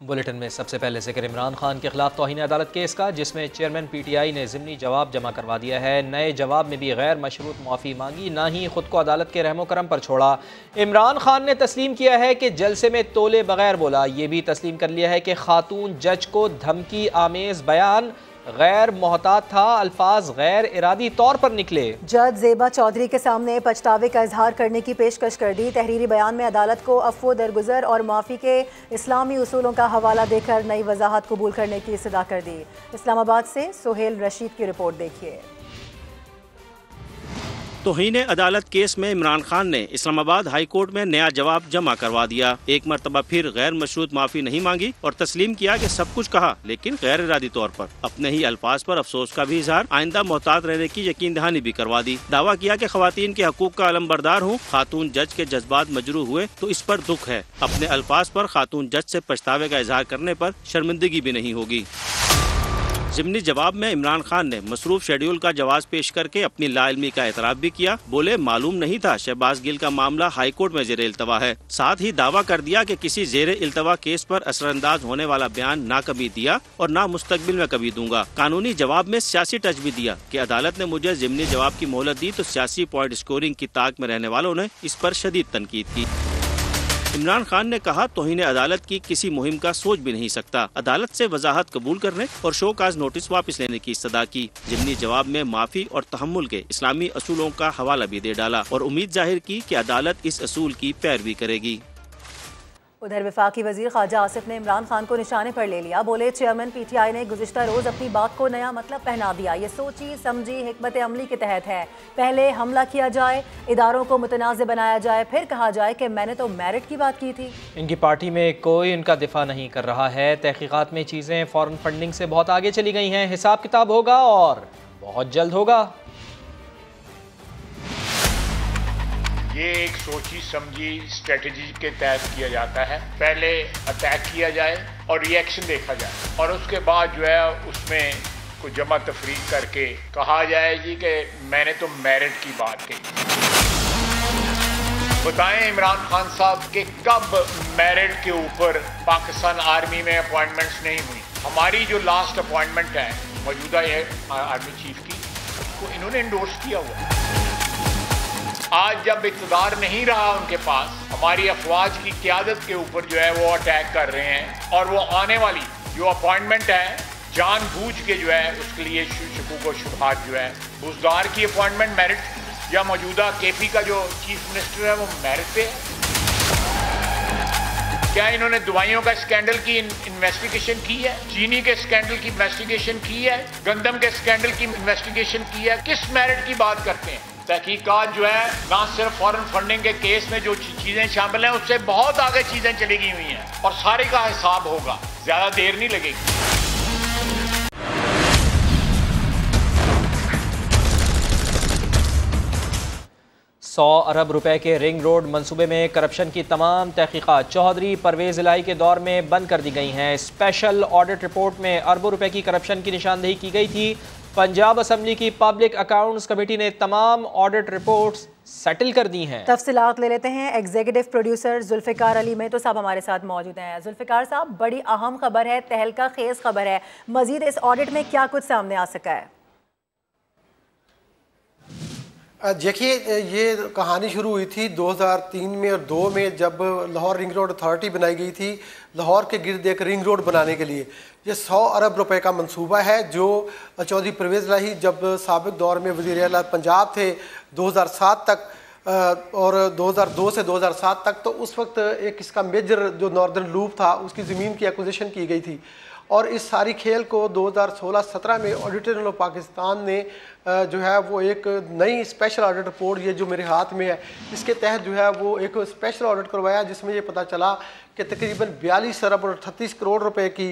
Bulletin में सबसे पहले जिक्र इमरान खान के खिलाफ तौहीन अदालत केस का, जिसमें चेयरमैन PTI ने ज़िमनी जवाब जमा करवा दिया है। नए जवाब में भी गैर मशरूत माफ़ी मांगी, ना ही खुद को अदालत के रहमो करम पर छोड़ा। इमरान खान ने तस्लीम किया है कि जलसे में तोले बगैर बोला। ये भी तस्लीम कर लिया है कि खातून जज को धमकी आमेज बयान गैर मोहतात था, अल्फाज गैर इरादी तौर पर निकले। जज ज़ेबा चौधरी के सामने पछतावे का इजहार करने की पेशकश कर दी। तहरीरी बयान में अदालत को अफ़्व दरगुजर और माफ़ी के इस्लामी उसूलों का हवाला देकर नई वजाहत कबूल करने की इस्तदा कर दी। इस्लामाबाद से सोहेल रशीद की रिपोर्ट देखिए। तौहीन अदालत केस में इमरान खान ने इस्लामाबाद हाई कोर्ट में नया जवाब जमा करवा दिया। एक मरतबा फिर गैर मशरूत माफी नहीं मांगी और तस्लीम किया कि सब कुछ कहा, लेकिन गैर इरादी तौर पर। अपने ही अल्फाज पर अफसोस का भी इजहार, आइंदा मोहतात रहने की यकीन दहानी भी करवा दी। दावा किया कि खवातीन के हकूक का अलमबरदार हूँ, खातून जज के जज्बात मजरू हुए तो इस पर दुख है। अपने अल्फाज पर खातून जज से पछतावे का इजहार करने पर शर्मिंदगी भी नहीं होगी। ज़िमनी जवाब में इमरान खान ने मसरूफ शेड्यूल का जवाब पेश करके अपनी लाइल्मी का एतराफ़ भी किया। बोले, मालूम नहीं था शहबाज गिल का मामला हाई कोर्ट में ज़ेर इल्तवा है। साथ ही दावा कर दिया कि किसी ज़ेर इल्तवा केस पर असरअंदाज होने वाला बयान ना कभी दिया और ना मुस्तकबिल में कभी दूंगा। कानूनी जवाब में सियासी टच भी दिया कि अदालत ने मुझे ज़िमनी जवाब की मोहलत दी तो सियासी पॉइंट स्कोरिंग की ताक में रहने वालों ने इस पर शदीद तनकीद की। इमरान खान ने कहा, तौहीन अदालत की किसी मुहिम का सोच भी नहीं सकता। अदालत से वजाहत कबूल करने और शोकाज नोटिस वापस लेने की इस्तदा की। ज़िमनी जवाब में माफी और तहम्मुल के इस्लामी असूलों का हवाला भी दे डाला और उम्मीद जाहिर की कि अदालत इस असूल की पैरवी करेगी। उधर वफाकी वजीर ख्वाजा आसिफ ने इमरान खान को निशाने पर ले लिया। बोले, चेयरमैन PTI ने गुज़िश्ता रोज़ अपनी बात को नया मतलब पहना दिया। ये सोची समझी हिकमत अमली के तहत है। पहले हमला किया जाए, इदारों को मुतनाज़ बनाया जाए, फिर कहा जाए कि मैंने तो मेरिट की बात की थी। इनकी पार्टी में कोई इनका दिफा नहीं कर रहा है। तहकीकात में चीज़ें फॉरेन फंडिंग से बहुत आगे चली गई हैं। हिसाब किताब होगा और बहुत जल्द होगा। ये एक सोची समझी स्ट्रेटजी के तहत किया जाता है। पहले अटैक किया जाए और रिएक्शन देखा जाए और उसके बाद जो है उसमें कुछ जमा तफरीक करके कहा जाए जी कि मैंने तो मेरिट की बात कही। बताएं इमरान खान साहब के कब मेरिट के ऊपर पाकिस्तान आर्मी में अपॉइंटमेंट्स नहीं हुई। हमारी जो लास्ट अपॉइंटमेंट है मौजूदा आर्मी चीफ की, वो इन्होंने इंडोर्स किया हुआ। आज जब इक़्तिदार नहीं रहा उनके पास, हमारी अफवाज की क़यादत के ऊपर जो है वो अटैक कर रहे हैं और वो आने वाली जो अपॉइंटमेंट है जानबूझ के जो है उसके लिए शकूक और शुबहात जो है बुज़दार की अपॉइंटमेंट मेरिट या मौजूदा KP का जो चीफ मिनिस्टर है वो मेरिट पे है। क्या इन्होंने दवाइयों का स्कैंडल की इन्वेस्टिगेशन की है? चीनी के स्कैंडल की इन्वेस्टिगेशन की है? गंदम के स्कैंडल की इन्वेस्टिगेशन की है? किस मेरिट की बात करते हैं? तहकीकात जो है ना सिर्फ फॉरेन फंडिंग के केस में जो चीजें शामिल हैं उससे बहुत आगे चीजें चली गई हुई हैं और सारे का हिसाब होगा, ज्यादा देर नहीं लगेगी। 100 अरब रुपए के रिंग रोड मंसूबे में करप्शन की तमाम तहकीकात चौधरी परवेज इलाही के दौर में बंद कर दी गई हैं। स्पेशल ऑडिट रिपोर्ट में अरबों रुपए की करप्शन की निशानदेही की गई थी। पंजाब असम्बली की पब्लिक अकाउंट्स कमेटी ने तमाम ऑडिट रिपोर्ट्स सेटल कर दी हैं। तफसीलात ले लेते हैं। एग्जीक्यूटिव प्रोड्यूसर जुल्फ़िकार अली मेहतो साहब हमारे साथ मौजूद हैं। जुल्फ़िकार साहब, बड़ी अहम खबर है, तहलका खेज खबर है। मजीद इस ऑडिट में क्या कुछ सामने आ सका है? देखिए, ये कहानी शुरू हुई थी 2003 में और 2 में जब लाहौर रिंग रोड अथॉरिटी बनाई गई थी लाहौर के गिर्द एक रिंग रोड बनाने के लिए। ये 100 अरब रुपए का मंसूबा है जो चौधरी परवेज इलाही जब साबिक दौर में वज़ीर आला पंजाब थे 2007 तक और 2002 से 2007 तक, तो उस वक्त एक इसका मेजर जो नॉर्दर्न लूप था उसकी ज़मीन की एक्विजिशन की गई थी और इस सारी खेल को 2016-17 में ऑडिटर जनरल ऑफ पाकिस्तान ने जो है वो एक नई स्पेशल ऑडिट रिपोर्ट, ये जो मेरे हाथ में है, इसके तहत जो है वो एक स्पेशल ऑडिट करवाया जिसमें ये पता चला कि तकरीबन 42 अरब और 38 करोड़ रुपए की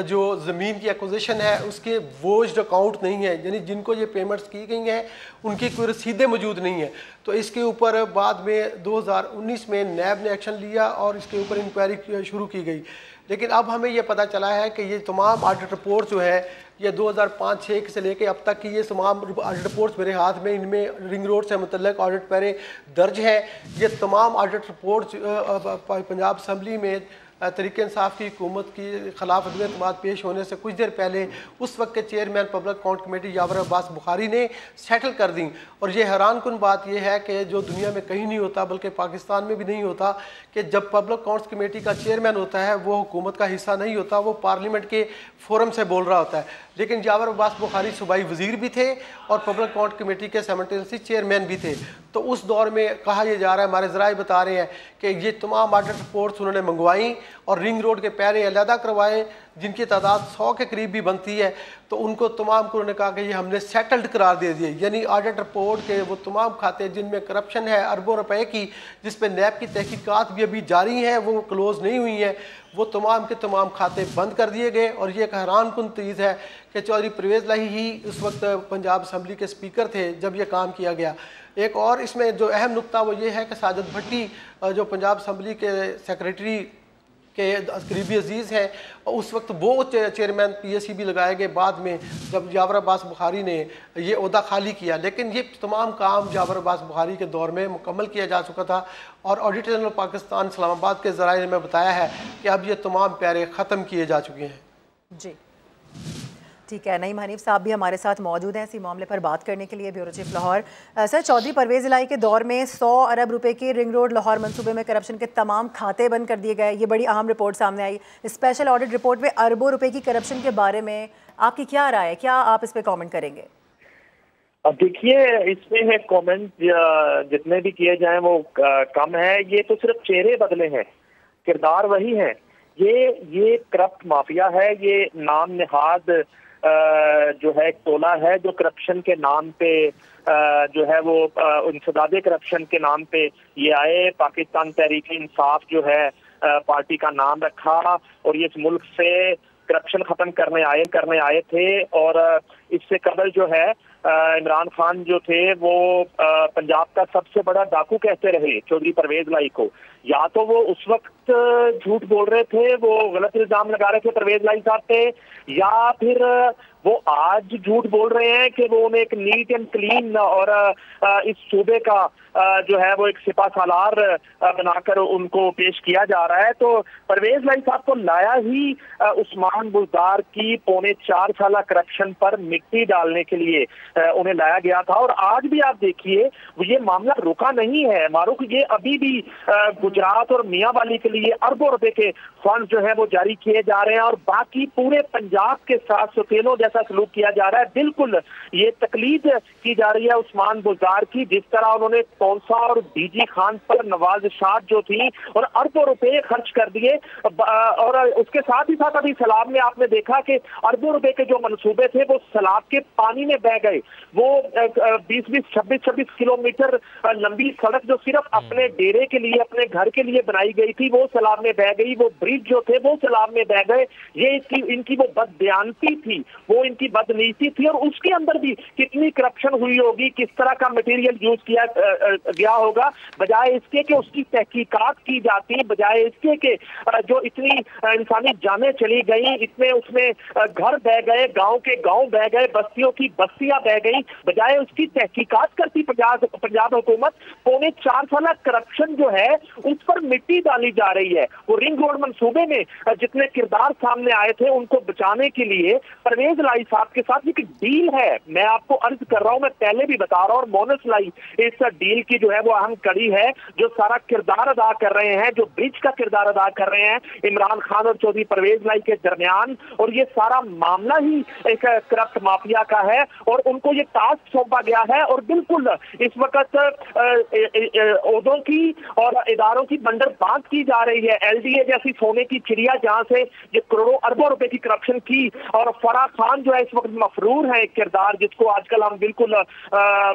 जो ज़मीन की एक्विजिशन है उसके वोज्ड अकाउंट नहीं है, यानी जिनको ये पेमेंट्स की गई हैं उनकी कोई रसीदें मौजूद नहीं है। तो इसके ऊपर बाद में 2019 में नैब ने एक्शन लिया और इसके ऊपर इंक्वायरी शुरू की गई। लेकिन अब हमें ये पता चला है कि ये तमाम ऑडिट रिपोर्ट जो है ये 2005-6 से लेके अब तक की ये तमाम ऑडिट रिपोर्ट्स मेरे हाथ में, इनमें रिंग रोड से मुतल्लिक़ ऑडिट पैरे दर्ज हैं। ये तमाम ऑडिट रिपोर्ट्स पंजाब असम्बली में तहरीक इंसाफ की हुकूमत की खिलाफ अदम एतमाद पेश होने से कुछ देर पहले उस वक्त के चेयरमैन पब्लिक अकाउंट कमेटी यावर अब्बास बुखारी ने सेटल कर दी। और ये हैरान कुन बात यह है कि जो दुनिया में कहीं नहीं होता, बल्कि पाकिस्तान में भी नहीं होता, कि जब पब्लिक अकाउंट्स कमेटी का चेयरमैन होता है वो हुकूमत का हिस्सा नहीं होता, वो पार्लियामेंट के फोरम से बोल रहा होता है। लेकिन यावर अब्बास बुखारी सूबाई वजीर भी थे और पब्लिक अकाउंट कमेटी के साइमल्टेनियसली चेयरमैन भी थे। तो उस दौर में कहा यह जा रहा है, हमारे ज़राए बता रहे हैं कि ये तमाम ऑडिट रिपोर्ट्स उन्होंने मंगवाई और रिंग रोड के पैरे अलहदा करवाए, जिनकी तादाद 100 के करीब भी बनती है। तो उनको तमाम को उन्होंने कहा कि ये हमने सेटल्ड करार दे दिए, यानी ऑडिट रिपोर्ट के वो तमाम खाते जिनमें करप्शन है अरबों रुपए की, जिस पे नैब की तहकीकात भी अभी जारी हैं, वो क्लोज नहीं हुई हैं, वो तमाम के तमाम खाते बंद कर दिए गए। और ये एक हैरान कुन चीज़ है कि चौधरी परवेज़ लाही ही उस वक्त पंजाब असम्बली के स्पीकर थे जब ये काम किया गया। एक और इसमें जो अहम नुक्ता वो ये है कि साजिद भट्टी जो पंजाब असम्बली के सेक्रेटरी के करीबी अजीज़ हैं, उस वक्त वो चेयरमैन PAC भी लगाए गए बाद में जब यावर अब्बास बुखारी ने ये ओहदा खाली किया। लेकिन ये तमाम काम यावर अब्बास बुखारी के दौर में मुकम्मल किया जा चुका था और ऑडिटर जनरल पाकिस्तान इस्लामाबाद के ज़राए ने बताया है कि अब ये तमाम प्यारे ख़त्म किए जा चुके हैं। जी ठीक है, नईम हनीफ साहब भी हमारे साथ मौजूद हैं इसी मामले पर बात करने के लिए, bureau chief Lahore. Sir, Chaudhry Parvez Elahi के दौर में 100 अरब रुपए के रिंग रोड लाहौर मंसूबे में करप्शन के तमाम खाते बंद कर दिए गए। ये बड़ी अहम रिपोर्ट सामने आई। स्पेशल ऑडिट रिपोर्ट में अरबों रुपए की करप्शन के बारे में आपकी क्या राय है, क्या आप इस पर कॉमेंट करेंगे? अब देखिए, इसमें कमेंट जितने भी किए जाएं वो कम है। ये तो सिर्फ चेहरे बदले हैं, किरदार वही है। ये करप्ट माफिया है, ये नाम निहाद जो है एक टोला है जो करप्शन के नाम पे जो है वो इंसदादे करप्शन के नाम पे ये आए। पाकिस्तान तहरीक इंसाफ जो है पार्टी का नाम रखा और ये इस मुल्क से करप्शन खत्म करने आए थे। और इससे कबल जो है इमरान खान जो थे वो पंजाब का सबसे बड़ा डाकू कहते रहे चौधरी परवेज़ इलाही को। या तो वो उस वक्त झूठ बोल रहे थे, वो गलत इल्जाम लगा रहे थे परवेज़ इलाही साहब पे, या फिर वो आज झूठ बोल रहे हैं कि वो उन्हें एक नीट एंड क्लीन और इस सूबे का जो है वो एक सिपा सालार बनाकर उनको पेश किया जा रहा है। तो परवेज़ इलाही साहब को लाया ही उस्मान बुज़दार की 4.25 साल करप्शन पर मिट्टी डालने के लिए उन्हें लाया गया था। और आज भी आप देखिए ये मामला रुका नहीं है मारूफ, ये अभी भी गुजरात और मियांवाली के लिए अरबों रुपए के फंड जो है वो जारी किए जा रहे हैं और बाकी पूरे पंजाब के साथ सौतेलों जैसा सलूक किया जा रहा है। बिल्कुल ये तकलीद की जा रही है उस्मान बुज़दार की, जिस तरह उन्होंने कौंसा और डीजी खान पर नवाज शाह जो थी और अरबों रुपए खर्च कर दिए। और उसके साथ ही साथ अभी सैलाब में आपने देखा कि अरबों रुपए के जो मंसूबे थे वो सैलाब के पानी में बह गए। वो 20-20, 26-26 किलोमीटर लंबी सड़क जो सिर्फ अपने डेरे के लिए, अपने घर के लिए बनाई गई थी, वो सैलाब में बह गई। वो ब्रिज जो थे वो सैलाब में बह गए। ये इनकी वो बदबयानती थी, वो इनकी बदनीति थी। और उसके अंदर भी कितनी करप्शन हुई होगी, किस तरह का मटेरियल यूज किया गया होगा, बजाय इसके कि उसकी तहकीकात की जाती, बजाय इसके कि जो इतनी इंसानी जानें चली गई, इतने उसमें घर बह गए, गांव के गांव बह गए, बस्तियों की बस्तियां बह गई, बजाय उसकी तहकीकात करती पंजाब हुकूमत 4.25 साल करप्शन जो है उस पर मिट्टी डाली जा रही है। वो रिंग रोड मंसूबे में जितने किरदार सामने आए थे उनको बचाने के लिए परवेज़ इलाही साहब के साथ एक डील है। मैं आपको अर्ज कर रहा हूं, मैं पहले भी बता रहा हूं, और मोनस इलाही इस डील की जो है वो अहम कड़ी है, जो सारा किरदार अदा कर रहे हैं, जो ब्रिज का किरदार अदा कर रहे हैं इमरान खान और चौधरी परवेज़ इलाही के दरमियान। और ये सारा मामला ही एक करप्ट माफिया का है और उनको ये टास्क सौंपा गया है। और बिल्कुल इस वक्त ओहदों की और इदारों की बंदरबांट की जा रही है। LDA जैसी सोने की चिड़िया जहां से ये करोड़ों अरबों रुपए की करप्शन की, और फराह खान जो है इस वक्त मफरूर है, एक किरदार जिसको आजकल हम बिल्कुल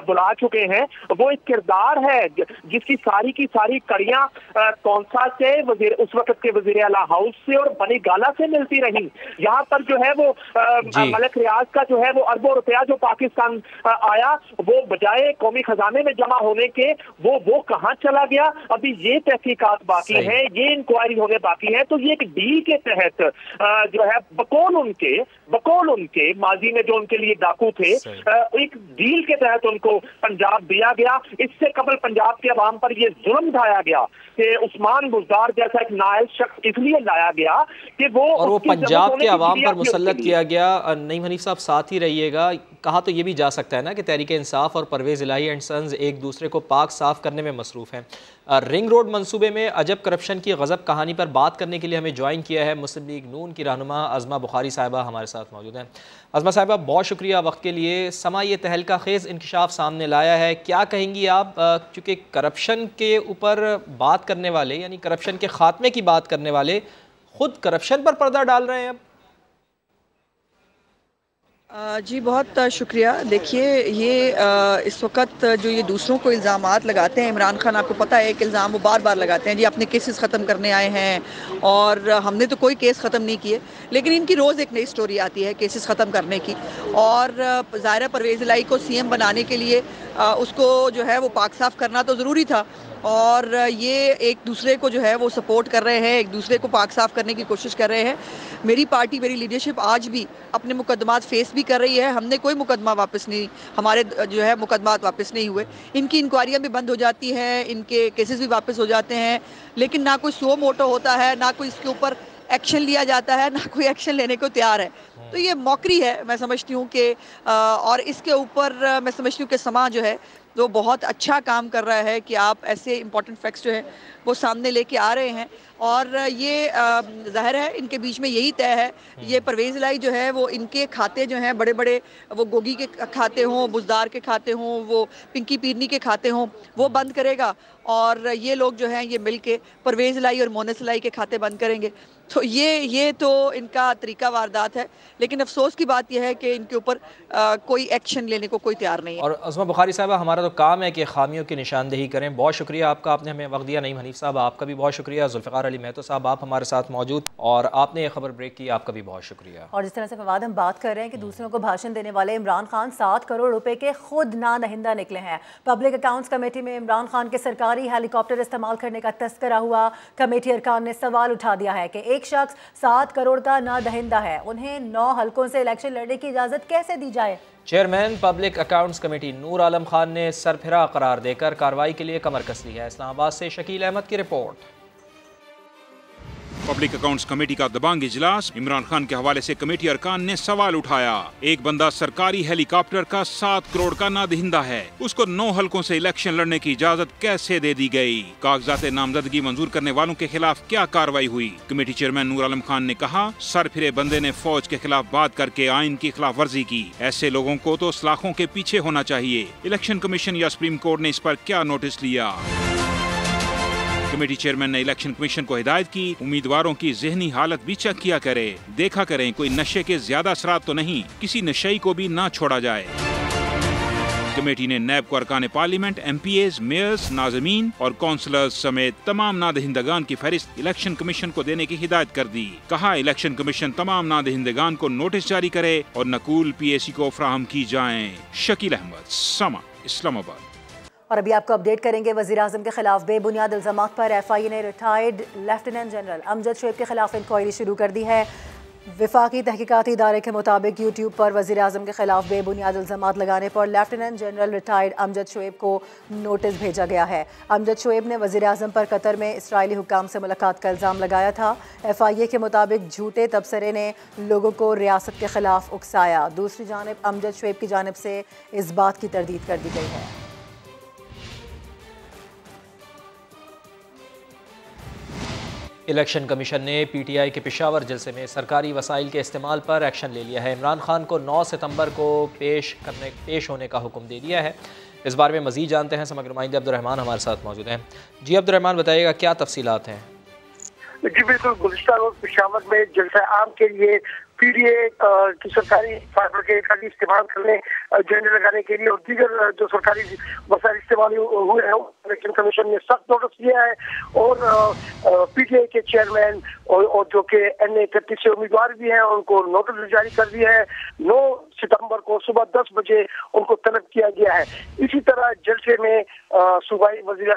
बुला चुके हैं। वो एक किरदार है जिसकी सारी की सारी कड़ियां कौंसा से उस वक्त के वजीर आला हाउस से और बनी गाला से मिलती रही। यहाँ पर जो है वो मलिक रियाज का जो है वो अरबों रुपया जो पाकिस्तान आया, वो बजाय कौमी खजाने में जमा होने के वो कहाँ चला गया, अभी ये तहकीकात बाकी है, ये इंक्वायरी होने बाकी है। तो ये एक डील के तहत जो है बकौल उनके के माजी में जो उनके लिए डाकू थे, एक डील के तहत उनको पंजाब दिया गया। इससे कबल पंजाब के अवाम पर यह जुल्म ढाया गया कि उस्मान बुज़दार जैसा एक नाइल शख्स इसलिए लाया गया कि वो पंजाब के अवाम पर मुसल्लत किया गया। नईम हनीफ साहब साथ ही रहिएगा। कहा तो ये भी जा सकता है ना कि तहरीक इंसाफ और परवेज़ इलाही एंड सन्स एक दूसरे को पाक साफ करने में मसरूफ़ हैं। रिंग रोड मंसूबे में अजब करप्शन की गज़ब कहानी पर बात करने के लिए हमें ज्वाइन किया है मुस्लिम लीग नून की रहनुमा अज़मा बुखारी साहिबा हमारे साथ मौजूद हैं। अज़मा साहिबा, बहुत शुक्रिया वक्त के लिए। समा ये तहलका खेज़ इंकशाफ सामने लाया है, क्या कहेंगी आप? चूँकि करप्शन के ऊपर बात करने वाले यानी करप्शन के ख़ात्मे की बात करने वाले खुद करप्शन पर पर्दा डाल रहे हैं अब। जी बहुत शुक्रिया। देखिए ये इस वक्त जो ये दूसरों को इल्ज़ामात लगाते हैं, इमरान खान आपको पता है एक इल्ज़ाम वो बार बार लगाते हैं, जी अपने केसेस ख़त्म करने आए हैं और हमने तो कोई केस ख़त्म नहीं किए, लेकिन इनकी रोज़ एक नई स्टोरी आती है केसेस ख़त्म करने की। और ज़ाहिर परवेज़ इलाही को सीएम बनाने के लिए उसको जो है वो पाक साफ करना तो ज़रूरी था और ये एक दूसरे को जो है वो सपोर्ट कर रहे हैं, एक दूसरे को पाक साफ करने की कोशिश कर रहे हैं। मेरी पार्टी, मेरी लीडरशिप आज भी अपने मुकदमात फेस भी कर रही है। हमने कोई मुकदमा वापस नहीं, हमारे जो है मुकदमात वापस नहीं हुए। इनकी इंक्वायरियाँ भी बंद हो जाती हैं, इनके केसेस भी वापस हो जाते हैं, लेकिन ना कोई सो मोटो होता है, ना कोई इसके ऊपर एक्शन लिया जाता है, ना कोई एक्शन लेने को तैयार है। तो ये मौकरी है, मैं समझती हूँ कि और इसके ऊपर मैं समझती हूँ कि समा जो है वो बहुत अच्छा काम कर रहा है कि आप ऐसे इंपॉर्टेंट फैक्ट्स जो है वो सामने लेके आ रहे हैं। और ये ज़ाहिर है इनके बीच में यही तय है, ये परवेज़ इलाही जो है वो इनके खाते जो हैं बड़े बड़े, वो गोगी के खाते हों, बुज़दार के खाते हों, वो पिंकी पीरनी के खाते हों, वो बंद करेगा और ये लोग जो हैं ये मिल के परवेज़ इलाही और मोनिस इलाही के खाते बंद करेंगे। तो ये तो इनका तरीका वारदात है, लेकिन अफसोस की बात यह है कि इनके ऊपर कोई एक्शन लेने को कोई तैयार नहीं है। और अज़मा बुखारी साहब, हमारा तो काम है कि खामियों की निशानदेही करें। बहुत शुक्रिया आपका, आपने हमें वक्त दिया। नईम हनीफ साहब आपका भी बहुत शुक्रिया। जुल्फ़िकार अली महतो साहब आप हमारे साथ मौजूद और आपने ये खबर ब्रेक की, आपका भी बहुत शुक्रिया। और जिस तरह से फवाद हम बात कर रहे हैं कि दूसरों को भाषण देने वाले इमरान खान 7 करोड़ रुपए के खुद ना दहिंदा निकले हैं। पब्लिक अकाउंट्स कमेटी में इमरान खान के सरकारी हेलीकॉप्टर इस्तेमाल करने का तस्करा हुआ। कमेटी अरकान ने सवाल उठा दिया है कि एक शख्स 7 करोड़ का ना दहिंदा है, उन्हें 9 हलकों से इलेक्शन लड़ने की इजाजत कैसे दी जाए? Chairman public accounts committee Noor Alam Khan ने सरफिरा करार देकर कार्रवाई के लिए कमर कस ली है। इस्लामाबाद से शकील अहमद की रिपोर्ट। पब्लिक अकाउंट्स कमेटी का दबांग इजलास, इमरान खान के हवाले से कमेटी अरकान ने सवाल उठाया। एक बंदा सरकारी हेलीकॉप्टर का 7 करोड़ का नादहिंदा है, उसको 9 हलकों से इलेक्शन लड़ने की इजाजत कैसे दे दी गई? कागजात नामजदगी मंजूर करने वालों के खिलाफ क्या कार्रवाई हुई? कमेटी चेयरमैन नूर आलम खान ने कहा, सरफिरे बंदे ने फौज के खिलाफ बात करके आइन की खिलाफ वर्जी की। ऐसे लोगों को तो सलाखों के पीछे होना चाहिए। इलेक्शन कमीशन या सुप्रीम कोर्ट ने इस पर क्या नोटिस लिया? कमेटी चेयरमैन ने इलेक्शन कमीशन को हिदायत की, उम्मीदवारों की ज़हनी हालत भी चेक किया करे, देखा करें कोई नशे के ज्यादा असरात तो नहीं, किसी नशई को भी ना छोड़ा जाए। कमेटी ने नैब को अरकान पार्लियामेंट, MPAs, मेयर्स, नाज़मीन और काउंसलर्स समेत तमाम नादहिंदगान की फहरिस्त इलेक्शन कमीशन को देने की हिदायत कर दी। कहा इलेक्शन कमीशन तमाम नादहिंदगान को नोटिस जारी करे और नकूल PAC को फराहम की जाएं। शकील अहमद, समा, इस्लामाबाद। और अभी आपको अपडेट करेंगे, वज़ीर-ए-आज़म के खिलाफ बेबुनियाद इल्ज़ामात पर FIA ने retired lieutenant general Amjad Shoaib के खिलाफ इंक्वायरी शुरू कर दी है। वफाकी तहकीकाती इदारे के मुताबिक यूट्यूब पर वज़ीर-ए-आज़म के खिलाफ बेबुनियाद इल्ज़ामात लगाने पर lieutenant general retired Amjad Shoaib को नोटिस भेजा गया है। अमजद शोएब ने वज़ीर-ए-आज़म पर कतर में इसराइली हुक्काम से मुलाकात का इल्ज़ाम लगाया था। FIA के मुताबिक झूठे तबसरे ने लोगों को रियासत के खिलाफ उकसाया। दूसरी जानिब अमजद शोएब की जानिब से इस बात की तरदीद कर दी गई है। इलेक्शन कमीशन ने PTI के पेशावर जलसे में सरकारी वसाइल के इस्तेमाल पर एक्शन ले लिया है। इमरान खान को 9 सितंबर को पेश होने का हुक्म दे दिया है। इस बारे में मज़ीद जानते हैं, समग्र नुमाइंदे अब्दुर्रहमान हमारे साथ मौजूद हैं। जी अब्दुर्रहमान, बताइएगा क्या तफसीलात हैं? जी बिल्कुल, गुज़िश्ता रोज़ पेशावर में जलसा आम के लिए PDA की सरकारी फाइबर के इस्तेमाल करने, झंडे लगाने के लिए और दीगर जो सरकारी वसाइल इस्तेमाल हुए हैं, इलेक्शन कमीशन ने सख्त नोटिस दिया है और PTI के चेयरमैन और जो कि NA 31 से उम्मीदवार भी हैं उनको नोटिस जारी कर दिया है। 9 सितंबर को सुबह 10 बजे उनको तलब किया गया है। इसी तरह जलसे में सूबाई वज़ीर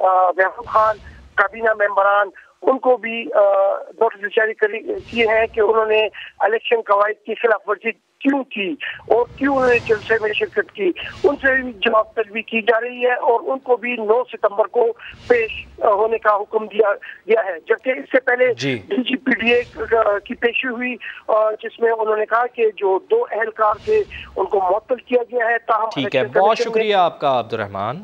महबूब खान, काबीना मेंबरान उनको भी नोटिस जारी किए हैं कि उन्होंने इलेक्शन कवायद की खिलाफ वर्जी क्यों की और क्यों उन्होंने जलसे में शिरकत की, उनसे भी जवाब तलबी की जा रही है और उनको भी 9 सितंबर को पेश होने का हुक्म दिया गया है। जबकि इससे पहले DGPDA की पेशी हुई जिसमें उन्होंने कहा कि जो 2 अहलकार थे उनको मुअत्तल किया गया है। ठीक है, बहुत शुक्रिया आपका अब्दुर्रहमान।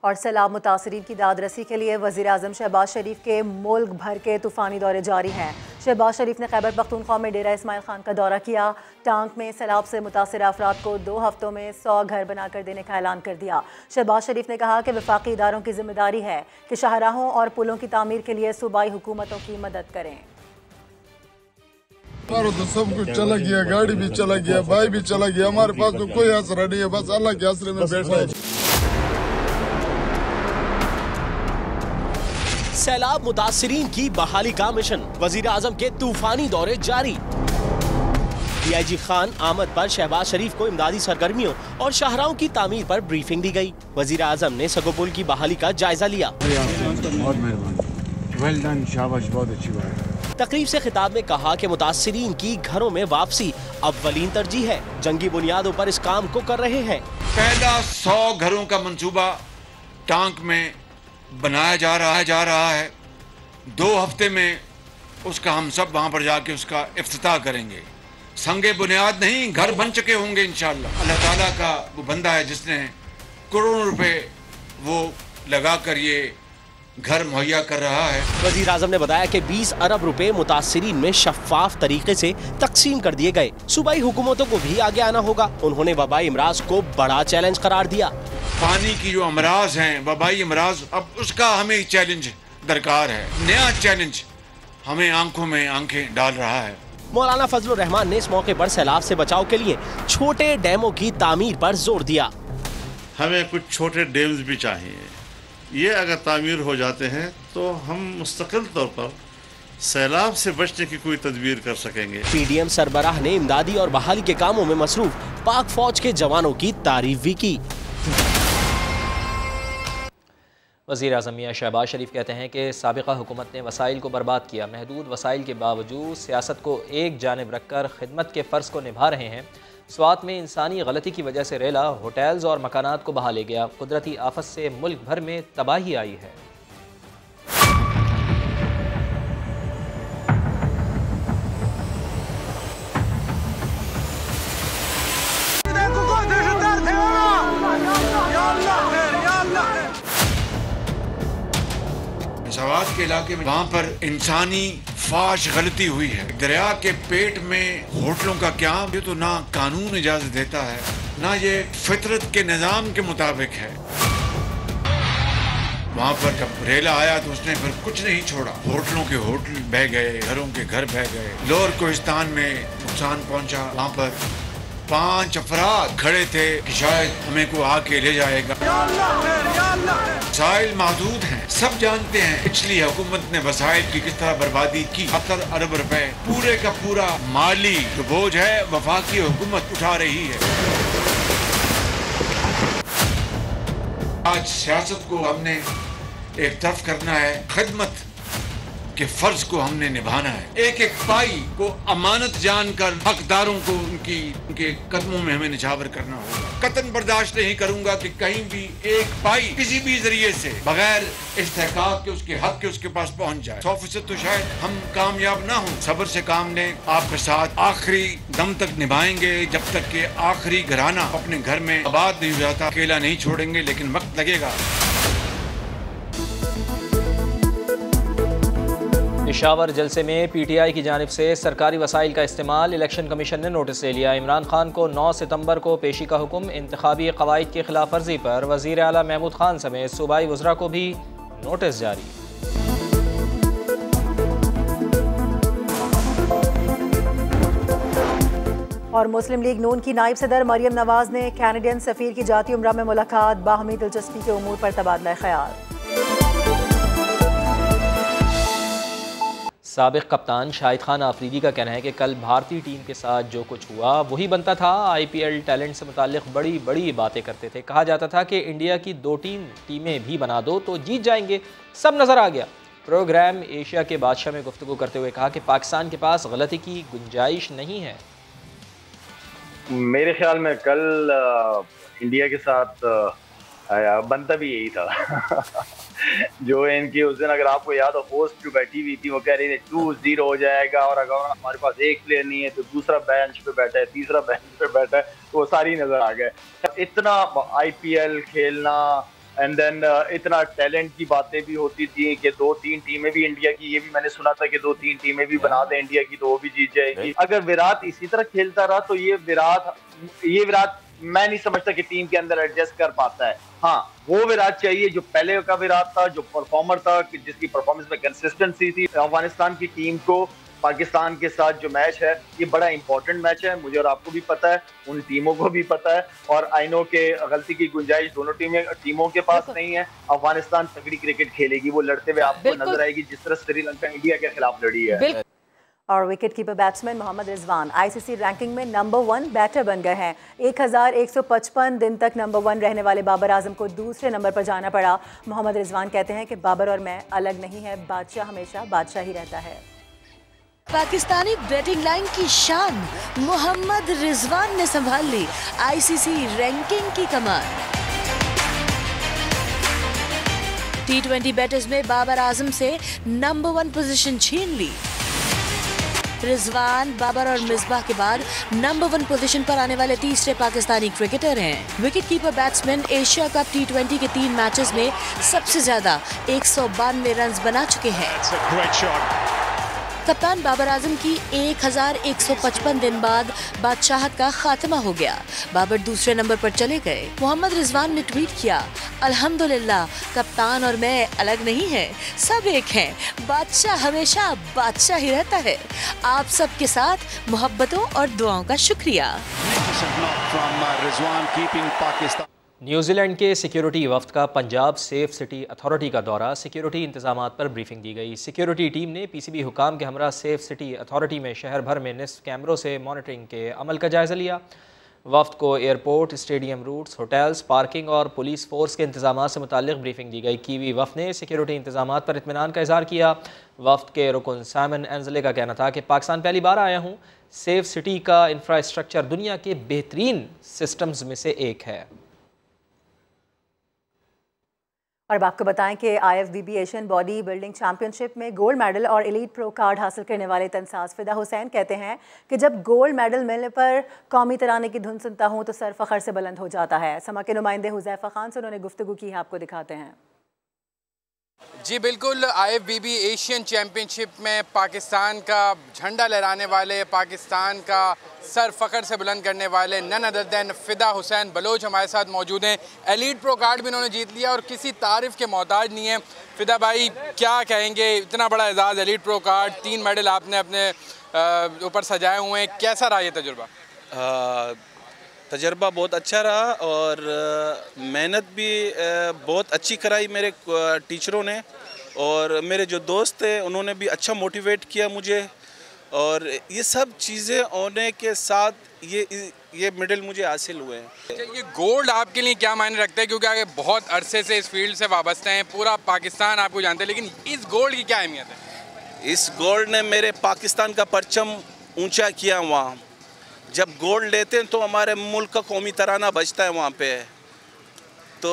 और सैलाब मुतासरीन की दादरसी के लिए वज़ीर-ए-आज़म शहबाज शरीफ के मुल्क भर के तूफ़ानी दौरे जारी हैं। शहबाज शरीफ ने खैबर पख्तूनख्वा में डेरा इस्माइल खान का दौरा किया। टांक में सैलाब से मुतासर अफराद को 2 हफ्तों में 100 घर बनाकर देने का ऐलान कर दिया। शहबाज शरीफ ने कहा कि वफाकी इदारों की जिम्मेदारी है कि शाहराहों और पुलों की तामीर के लिए सूबाई हुकूमतों की मदद करें। हमारा तो सब कुछ चला गया, गाड़ी भी चला गया, भाई भी चला गया, हमारे पास तो कोई आसरा नहीं है, बस अल्लाह के आसरे में बैठा है। सैलाब मुतासरीन की बहाली का मिशन, वजीर आजम के तूफानी दौरे जारी। DIG खान आमद पर शहबाज शरीफ को इमदादी सरगर्मियों और शाहराहों की तामीर पर ब्रीफिंग दी गई। वजीर आजम ने सगोपुल की बहाली का जायजा लिया। बहुत मेहरबानी, वेल डन, शाबाश, बहुत अच्छी बात। तकरीब से खिताब में कहा कि मुतासरीन की घरों में वापसी अव्वलीन तरजीह है, जंगी बुनियादों पर इस काम को कर रहे हैं। पहला 100 घरों का मंसूबा टांक में बनाया जा रहा है। 2 हफ्ते में उसका हम सब वहाँ पर जाके उसका इफ्तिताह करेंगे। संगे बुनियाद नहीं, घर बन चुके होंगे इंशाअल्लाह। अल्लाह ताला का वो बंदा है जिसने करोड़ों रुपए वो लगा कर ये घर मुहैया कर रहा है। वजीर आजम ने बताया कि 20 अरब रुपए मुतासरीन में शफाफ तरीके से तकसीम कर दिए गए। सूबाई हुकूमतों को भी आगे आना होगा। उन्होंने वबाई इमराज को बड़ा चैलेंज करार दिया। पानी की जो अमराज हैं, वबाई अमराज, अब उसका हमें चैलेंज दरकार है। नया चैलेंज हमें आंखों में आंखें डाल रहा है। मौलाना फजलुर रहमान ने इस मौके पर सैलाब से बचाव के लिए छोटे डैमों की तामीर पर जोर दिया। हमें कुछ छोटे डैम्स भी चाहिए। ये अगर तामीर हो जाते हैं तो हम मुस्तकिल तौर पर सैलाब से बचने की कोई तदबीर कर सकेंगे। PDM सरबराह ने इमदादी और बहाली के कामों में मसरूफ पाक फौज के जवानों की तारीफ भी की। वज़ीर आज़म मियां शहबाज शरीफ कहते हैं कि साबिक़ा हुकूमत ने वसाइल को बर्बाद किया। महदूद वसाइल के बावजूद सियासत को एक जानिब रखकर खिदमत के फ़र्ज़ को निभा रहे हैं। स्वात में इंसानी गलती की वजह से रेला, होटल्स और मकानात को बहा ले गया। कुदरती आफत से मुल्क भर में तबाही आई है। सवात के इलाके में वहाँ पर इंसानी फाश गलती हुई है। दरिया के पेट में होटलों का क्या, ये तो ना कानून इजाजत देता है, ना ये फितरत के निजाम के मुताबिक है। वहाँ पर जब रेला आया तो उसने फिर कुछ नहीं छोड़ा। होटलों के होटल बह गए, घरों के घर बह गए। लोअर कोहिस्तान में नुकसान पहुँचा। वहाँ पर 5 अफराद खड़े थे कि शायद हमें को आके ले जाएगा। वसाइल महदूद हैं, सब जानते हैं। पिछली हुकूमत ने वसाइल की किस तरह बर्बादी की। 70 अरब रुपए पूरे का पूरा माली जो बोझ है वफाकी हुकूमत उठा रही है। आज सियासत को हमने एक तरफ करना है, खिदमत के फर्ज को हमने निभाना है। एक एक पाई को अमानत जानकर हकदारों को उनके कदमों में हमें निछावर करना होगा। कतन बर्दाश्त नहीं करूंगा कि कहीं भी एक पाई किसी भी जरिए से बगैर इस्तेहकाक के उसके हक के उसके पास पहुंच जाए। 100% तो शायद हम कामयाब ना हो। सब्र से काम लें, आपके साथ आखिरी दम तक निभाएंगे जब तक कि आखिरी घराना अपने घर में आबाद नहीं हो जाता। अकेला नहीं छोड़ेंगे, लेकिन वक्त लगेगा। पेशावर जलसे में PTI की जानिब से सरकारी वसाइल का इस्तेमाल, इलेक्शन कमीशन ने नोटिस ले लिया। इमरान खान को 9 सितंबर को पेशी का हुक्म। इंतखाबी कवायद की खिलाफ वर्जी पर वज़ीर आला महमूद खान समेत सूबाई वज़रा को भी नोटिस जारी। और मुस्लिम लीग नून की नायब सदर मरियम नवाज ने कैनेडियन सफ़ीर की जाती उम्रा में मुलाकात, बाहमी दिलचस्पी के उमूर पर तबादला ख्याल। साबिक कप्तान शाहिद खान आफरीदी का कहना है कि कल भारतीय टीम के साथ जो कुछ हुआ वही बनता था। IPL टैलेंट से मुताल्लिक बड़ी बड़ी बातें करते थे। कहा जाता था कि इंडिया की 2 टीमें भी बना दो तो जीत जाएंगे। सब नज़र आ गया। प्रोग्राम एशिया के बादशाह में गुफ्तगू करते हुए कहा कि पाकिस्तान के पास गलती की गुंजाइश नहीं है। मेरे ख्याल में कल इंडिया के साथ बनता भी यही था जो इनकी उस दिन, अगर आपको याद हो, होस्ट जो बैठी हुई थी वो कह रही थी 2-0 हो जाएगा और अगर हमारे पास एक प्लेयर नहीं है तो दूसरा बेंच पे बैठा है, तीसरा बेंच पे बैठा है, तो वो सारी नजर आ गए। इतना IPL खेलना एंड देन इतना टैलेंट की बातें भी होती थी कि 2-3 टीमें भी इंडिया की, ये भी मैंने सुना था कि 2-3 टीमें भी बना दें इंडिया की तो वो भी जीत जाएगी। अगर विराट इसी तरह खेलता रहा तो ये विराट मैं नहीं समझता कि टीम के अंदर एडजस्ट कर पाता है। हाँ, वो विराट चाहिए जो पहले का विराट था, जो परफॉर्मर था, जिसकी परफॉर्मेंस में कंसिस्टेंसी थी। अफगानिस्तान की टीम को पाकिस्तान के साथ जो मैच है ये बड़ा इंपॉर्टेंट मैच है, मुझे और आपको भी पता है, उन टीमों को भी पता है, और आई नो के गलती की गुंजाइश दोनों टीमों के पास नहीं है। अफगानिस्तान तगड़ी क्रिकेट खेलेगी, वो लड़ते हुए आपको नजर आएगी जिस तरह श्रीलंका इंडिया के खिलाफ लड़ी है। और wicket keeper batsman Mohammad Rizwan ICC ranking में नंबर 1 बैटर बन गए हैं। 1155 दिन तक नंबर 1 रहने वाले बाबर आजम को दूसरे नंबर पर जाना पड़ा। मोहम्मद रिजवान कहते हैं कि बाबर और मैं अलग नहीं है, बादशाह हमेशा बादशाह ही रहता है। पाकिस्तानी बैटिंग लाइन की शान मोहम्मद रिजवान ने संभाल ली ICC रैंकिंग की कमान। T20 बैटर्स में बाबर आजम से नंबर 1 पोजीशन छीन ली। रिजवान, बाबर और मिसबाह के बाद नंबर 1 पोजीशन पर आने वाले तीसरे पाकिस्तानी क्रिकेटर हैं। Wicket keeper batsman Asia cup T20 के 3 मैचेस में सबसे ज्यादा 192 रन बना चुके हैं। कप्तान बाबर आजम की 1155 दिन बाद बादशाहत का खात्मा हो गया। बाबर दूसरे नंबर पर चले गए। मोहम्मद रिजवान ने ट्वीट किया, अल्हम्दुलिल्लाह कप्तान और मैं अलग नहीं हैं, सब एक हैं, बादशाह हमेशा बादशाह ही रहता है। आप सबके साथ मोहब्बतों और दुआओं का शुक्रिया। न्यूजीलैंड के सिक्योरिटी वफ्द का पंजाब सेफ सिटी अथॉरिटी का दौरा, सिक्योरिटी इंतजामात पर ब्रीफिंग दी गई। सिक्योरिटी टीम ने PCB हुकाम के हमरा सेफ सिटी अथॉरिटी में शहर भर में निस्फ कैमरों से मॉनिटरिंग के अमल का जायज़ा लिया। वफ्द को airport, stadium routes, hotels, parking और पुलिस फोर्स के इंतजाम से मुताल्लिक़ ब्रीफिंग दी गई। कीवी वफ्द ने सिक्योरिटी इंतजाम पर इत्मीनान का इज़हार किया। वफ्द के रुकन साइमन एंजले का कहना था कि पाकिस्तान पहली बार आया हूँ, सेफ सिटी का इंफ्रास्ट्रक्चर दुनिया के बेहतरीन सिस्टम्स में से एक है। और अब आपको बताएं कि IFBB Asian body building championship में गोल्ड मेडल और एलीट प्रो कार्ड हासिल करने वाले तनसाज फिदा हुसैन कहते हैं कि जब गोल्ड मेडल मिलने पर कौमी तराने की धुन सुनता हूं तो सर फखर से बुलंद हो जाता है। समा के नुमाइंदे हुज़ैफा खान से उन्होंने गुफ्तगू की है, आपको दिखाते हैं। जी बिल्कुल, IFBB एशियन चैम्पियनशिप में पाकिस्तान का झंडा लहराने वाले, पाकिस्तान का सर फ़ख्र से बुलंद करने वाले none other than Fida Hussain Baloch हमारे साथ मौजूद हैं। एलीट प्रो कार्ड भी इन्होंने जीत लिया और किसी तारीफ़ के मोहताज नहीं है। फ़िदा भाई क्या कहेंगे, इतना बड़ा एजाज़, एलीट प्रो कार्ड, 3 मेडल आपने अपने ऊपर सजाए हुए हैं, कैसा रहा ये तजुर्बा? तजर्बा बहुत अच्छा रहा और मेहनत भी बहुत अच्छी कराई मेरे टीचरों ने, और मेरे जो दोस्त थे उन्होंने भी अच्छा मोटिवेट किया मुझे, और ये सब चीज़ें होने के साथ ये मेडल मुझे हासिल हुए हैं। ये गोल्ड आपके लिए क्या मायने रखता है, क्योंकि आगे बहुत अरसे से इस फील्ड से वाबस्ते हैं, पूरा पाकिस्तान आपको जानते हैं, लेकिन इस गोल्ड की क्या अहमियत है? इस गोल्ड ने मेरे पाकिस्तान का परचम ऊंचा किया। वहाँ जब गोल्ड लेते हैं तो हमारे मुल्क का कौमी तराना बजता है वहाँ पे, तो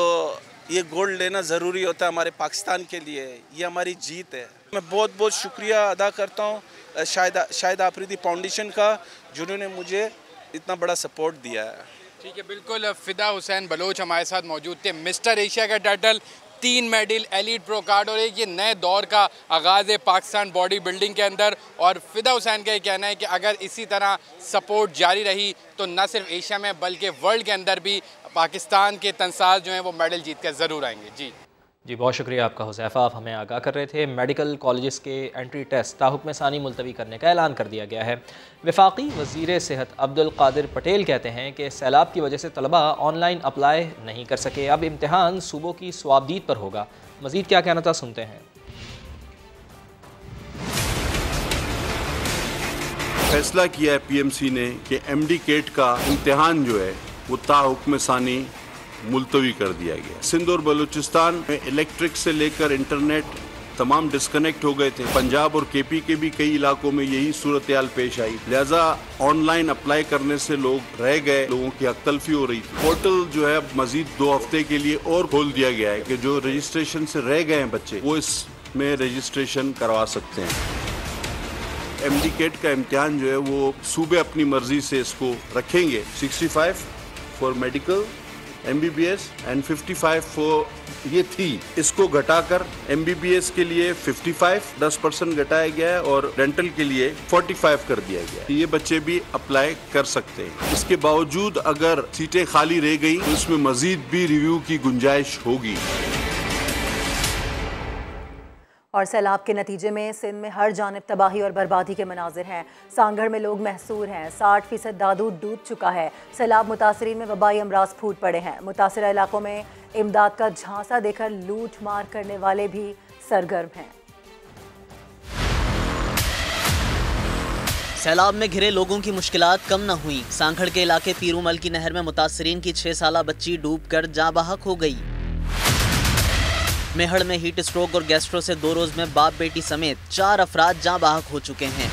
ये गोल्ड लेना ज़रूरी होता है हमारे पाकिस्तान के लिए, ये हमारी जीत है। मैं बहुत बहुत शुक्रिया अदा करता हूँ शाहिद आफरीदी फाउंडेशन का, जिन्होंने मुझे इतना बड़ा सपोर्ट दिया है। ठीक है, बिल्कुल। फ़िदा हुसैन बलोच हमारे साथ मौजूद थे। मिस्टर एशिया का title, 3 medal, elite pro card, और एक ये नए दौर का आगाज़ है पाकिस्तान बॉडी बिल्डिंग के अंदर। और फ़िदा हुसैन का ये कहना है कि अगर इसी तरह सपोर्ट जारी रही तो न सिर्फ एशिया में बल्कि वर्ल्ड के अंदर भी पाकिस्तान के तनसाज जो हैं वो मेडल जीत कर ज़रूर आएंगे। जी बहुत शुक्रिया आपका हुज़ैफ़ा, आप हमें आगाह कर रहे थे। मेडिकल कॉलेजेस के एंट्री टेस्ट ताहुक्म सानी मुलतवी करने का ऐलान कर दिया गया है। वफाकी वज़ीर सेहत अब्दुल कादिर पटेल कहते हैं कि सैलाब की वजह से तलबा ऑनलाइन अप्लाई नहीं कर सके, अब इम्तिहान सूबों की स्वाबदीद पर होगा। मज़ीद क्या कहना था, सुनते हैं। फैसला किया है पीएमसी ने कि एमडी केट का इम्तिहान जो है वो ताहुक्म सानी मुलतवी कर दिया गया। सिंध और बलूचिस्तान में इलेक्ट्रिक से लेकर इंटरनेट तमाम डिस्कनेक्ट हो गए थे। पंजाब और केपी के भी कई इलाकों में यही सूरत हाल पेश आई, लिहाजा ऑनलाइन अप्लाई करने से लोग रह गए, लोगों की हकतलफी हो रही थी। पोर्टल जो है मजीद 2 हफ्ते के लिए और खोल दिया गया है कि जो रजिस्ट्रेशन से रह गए हैं बच्चे वो इसमें रजिस्ट्रेशन करवा सकते हैं। एमडी केट का इम्तिहान जो है वो सूबे अपनी मर्जी से इसको रखेंगे। 65 for medical MBBS and 55 for ये थी, इसको घटाकर MBBS के लिए 55 10% घटाया गया है और डेंटल के लिए 45 कर दिया गया है। ये बच्चे भी अप्लाई कर सकते हैं। इसके बावजूद अगर सीटें खाली रह गई तो इसमें मजीद भी रिव्यू की गुंजाइश होगी। और सैलाब के नतीजे में सिंध में हर जानिब तबाही और बर्बादी के मनाजिर हैं। सांगड़ में लोग महसूर हैं। 60% दादू डूब चुका है। सैलाब मुतासरीन में वबाई अमराज फूट पड़े हैं। मुतासरा इलाकों में इमदाद का झांसा देकर लूट मार करने वाले भी सरगर्म हैं। सैलाब में घिरे लोगों की मुश्किलात कम न हुई। सांगड़ के इलाके पीरूमल की नहर में मुतासरीन की 6 साला बच्ची डूबकर जाँ बहक हो गई। मेहड़ में हीट स्ट्रोक और गैस्ट्रो से 2 रोज में बाप बेटी समेत 4 अफराद जाँ बहक हो चुके हैं।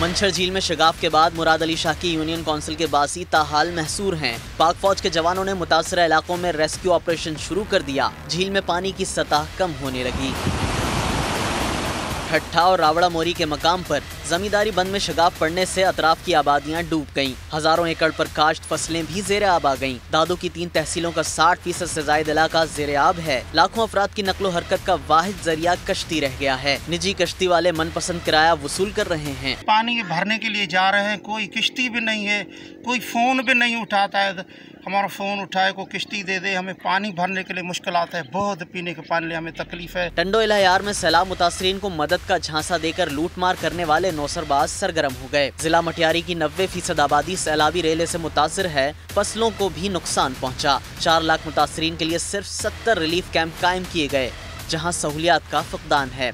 मंछर झील में शगाफ के बाद मुराद अली शाह की यूनियन काउंसिल के बासी ताहाल महसूर हैं। पाक फौज के जवानों ने मुतासरा इलाकों में रेस्क्यू ऑपरेशन शुरू कर दिया। झील में पानी की सतह कम होने लगी। ठट्ठा और रावड़ा मोरी के मकाम पर जमींदारी बंद में शगाफ पड़ने से अतराफ की आबादियां डूब गईं। हजारों एकड़ पर काश्त फसलें भी ज़ेरे आब आ गईं। दादो की 3 तहसीलों का 60% से ज्यादा इलाका ज़ेरे आब है। लाखों अफराद की नकलो हरकत का वाहिद जरिया कश्ती रह गया है। निजी कश्ती वाले मनपसंद किराया वसूल कर रहे हैं। पानी भरने के लिए जा रहे हैं, कोई किश्ती भी नहीं है, कोई फोन भी नहीं उठाता है। हमारा फ़ोन उठाए को किश्ती दे दे, हमें पानी भरने के लिए मुश्किल आता है, बहुत पीने के पानी हमें तकलीफ है। टंडो इलाहार में सैलाब मुतासरीन को मदद का झांसा देकर लूट मार करने वाले नौसरबाज सरगर्म हो गए। जिला मटियारी की 90% आबादी सैलाबी रेले से मुतासर है। फसलों को भी नुकसान पहुँचा। 4 लाख मुतासरीन के लिए सिर्फ 70 रिलीफ कैंप कायम किए गए, जहाँ सहूलियात का फुकदान है।